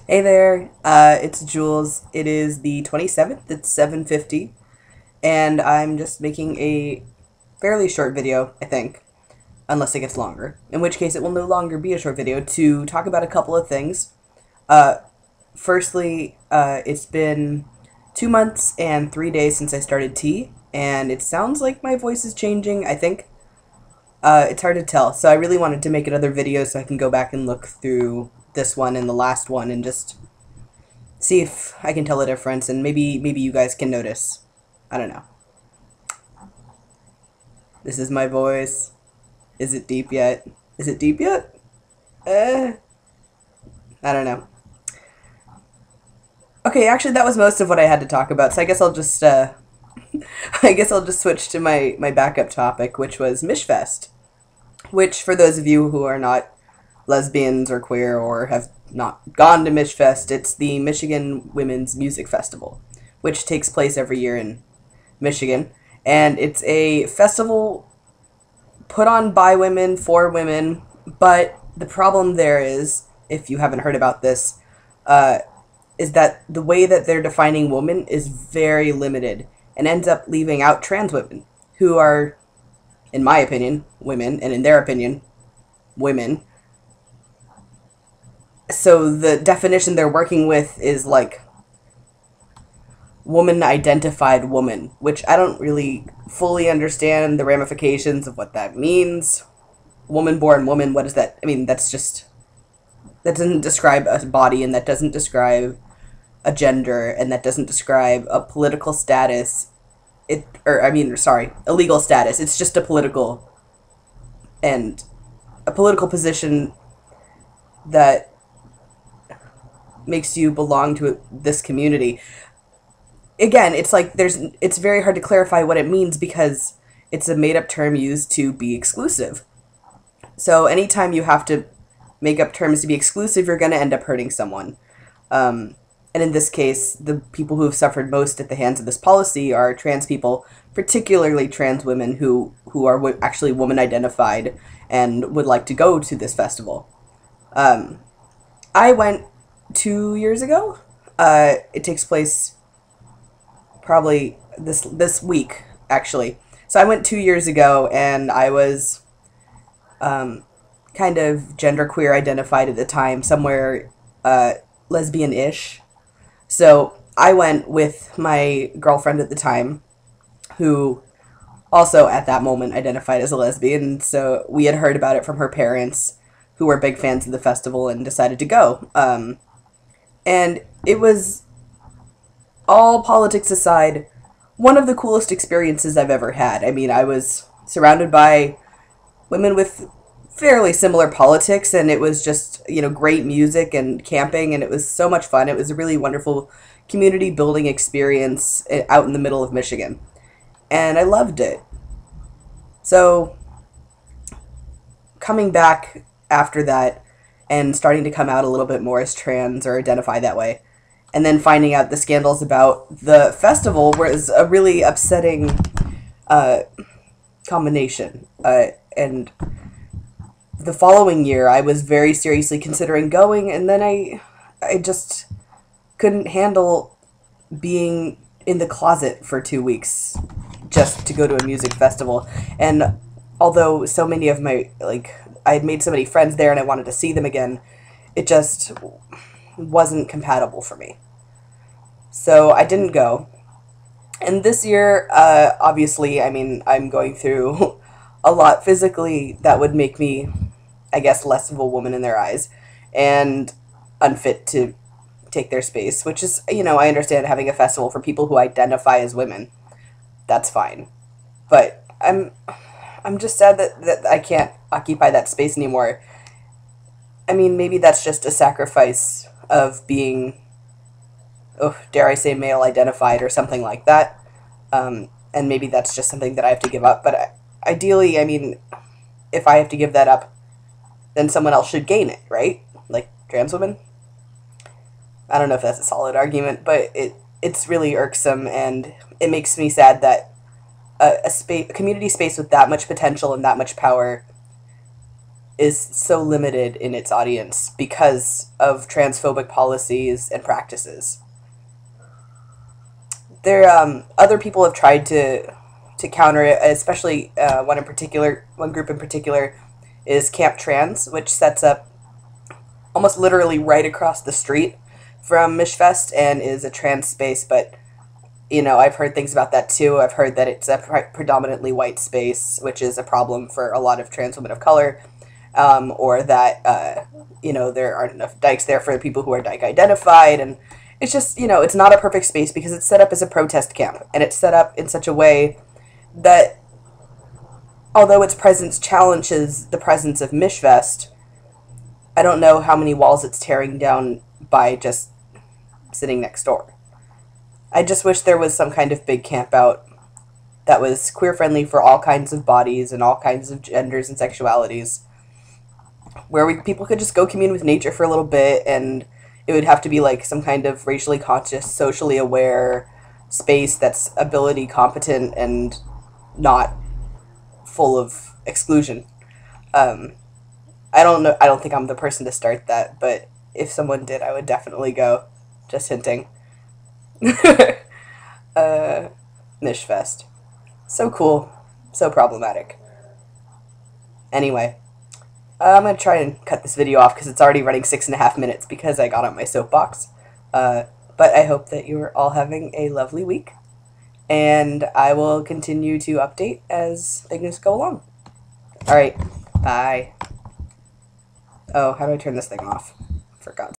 Hey there, it's Jules. It is the 27th, it's 7:50, and I'm just making a fairly short video, I think, unless it gets longer, in which case it will no longer be a short video, to talk about a couple of things. Uh, Firstly, it's been 2 months and 3 days since I started tea, and it sounds like my voice is changing, I think. It's hard to tell, so I really wanted to make another video so I can go back and look through this one and the last one and just see if I can tell a difference, and maybe you guys can notice. I don't know. This is my voice. Is it deep yet? Is it deep yet? I don't know. Okay, actually that was most of what I had to talk about, so I guess I'll just I guess I'll just switch to my backup topic, which was Mishfest. Which, for those of you who are not lesbians or queer or have not gone to Mishfest, it's the Michigan Women's Music Festival, which takes place every year in Michigan. And it's a festival put on by women for women, but the problem there is, if you haven't heard about this, uh, is that the way that they're defining woman is very limited and ends up leaving out trans women, who are, in my opinion, women, and in their opinion, women. So the definition they're working with is like woman identified woman, which I don't really fully understand the ramifications of what that means. Woman born woman, what is that? I mean, that's just, that doesn't describe a body, and that doesn't describe a gender, and that doesn't describe a political status. A legal status. It's just a political position that makes you belong to this community. Again, it's very hard to clarify what it means because it's a made up term used to be exclusive. So anytime you have to make up terms to be exclusive, you're going to end up hurting someone. And in this case, the people who have suffered most at the hands of this policy are trans people, particularly trans women who are actually woman identified and would like to go to this festival. I went 2 years ago. It takes place probably this week, actually. So I went 2 years ago, and I was kind of genderqueer identified at the time, somewhere lesbian-ish. So I went with my girlfriend at the time, who also at that moment identified as a lesbian. So we had heard about it from her parents, who were big fans of the festival, and decided to go. And it was, all politics aside, one of the coolest experiences I've ever had. I mean, I was surrounded by women with fairly similar politics, and it was just, great music and camping, and it was so much fun. It was a really wonderful community building experience out in the middle of Michigan, and I loved it. So coming back after that and starting to come out a little bit more as trans or identify that way, and then finding out the scandals about the festival was a really upsetting combination. And the following year, I was very seriously considering going, and then I just couldn't handle being in the closet for 2 weeks just to go to a music festival. And although so many of I had made so many friends there and I wanted to see them again, it just wasn't compatible for me. So I didn't go. And this year, obviously, I mean, I'm going through a lot physically that would make me, I guess, less of a woman in their eyes and unfit to take their space, which is, I understand having a festival for people who identify as women. That's fine. But I'm just sad that I can't occupy that space anymore. I mean, maybe that's just a sacrifice of being, oh, dare I say, male identified or something like that. And maybe that's just something that I have to give up. But ideally, I mean, if I have to give that up, then someone else should gain it, right? Like trans women? I don't know if that's a solid argument, but it's really irksome, and it makes me sad that a community space with that much potential and that much power is so limited in its audience because of transphobic policies and practices. There, other people have tried to counter it, especially one group in particular is Camp Trans, which sets up almost literally right across the street from Mishfest and is a trans space, but I've heard things about that too. I've heard that it's a predominantly white space, which is a problem for a lot of trans women of color, or that, there aren't enough dykes there for the people who are dyke identified, and it's just, it's not a perfect space because it's set up as a protest camp, and it's set up in such a way that, although its presence challenges the presence of Mishfest, I don't know how many walls it's tearing down by just sitting next door. I just wish there was some kind of big camp out that was queer friendly for all kinds of bodies and all kinds of genders and sexualities, where people could just go commune with nature for a little bit, and it would have to be like some kind of racially conscious, socially aware space that's ability competent and not full of exclusion. I don't know. I don't think I'm the person to start that, but if someone did, I would definitely go. Just hinting. Mishfest. So cool. So problematic. Anyway, I'm going to try and cut this video off because it's already running 6.5 minutes because I got on my soapbox. But I hope that you're all having a lovely week. And I will continue to update as things go along. Alright, bye. Oh, how do I turn this thing off? Forgot.